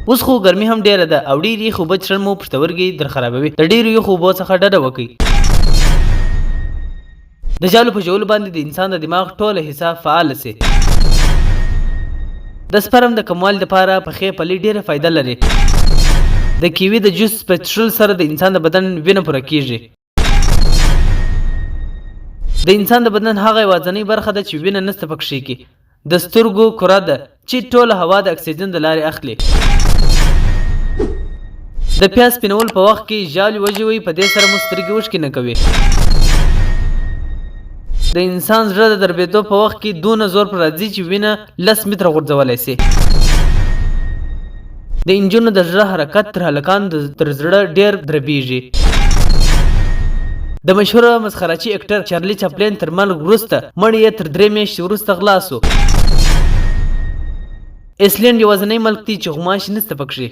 اوس خو ګرمي هم ډیره ده او ډیر یخ اوبه څښل مو پښتورګي در خرابوي. د ډیرو یخو اوبو څخه ډډه وکړئ. د جالو په ژولو باندې د انسان د دماغ ټوله حصه فعاله سي. د سپرم د کموالي لپاره پخې پلي ډیره فایده لري. د کیوي د جوس په څښلو سره د انسان د بدن وینه پوره کیږي. د انسان د بدن هغه یوازینۍ برخه ده چې وینه نسته پکښې کې. د سترګو کره ده چې ټوله هوا د اکسیجن د لارې اخلي. د پیاز سپینول په وخت کې ژاولې وژوئ، په دې سره مو سترګې اوښکې نه کوي. د انسان زړه د دربېدو په وخت کې دونه زور پر راځي چې وینه 10 متره غورځولی شي. د انجونو د زړه حرکت تر هلکانو تر زړه ډېر دربېږي. د مشهوره مسخرهچي اکټر چارلي چاپلین تر مرګ وروسته مړی یې تر 3 میاشتې وروسته غلا شو. ایسلینډ یوازینی ملک دی چې غوماشې نشته پکښې.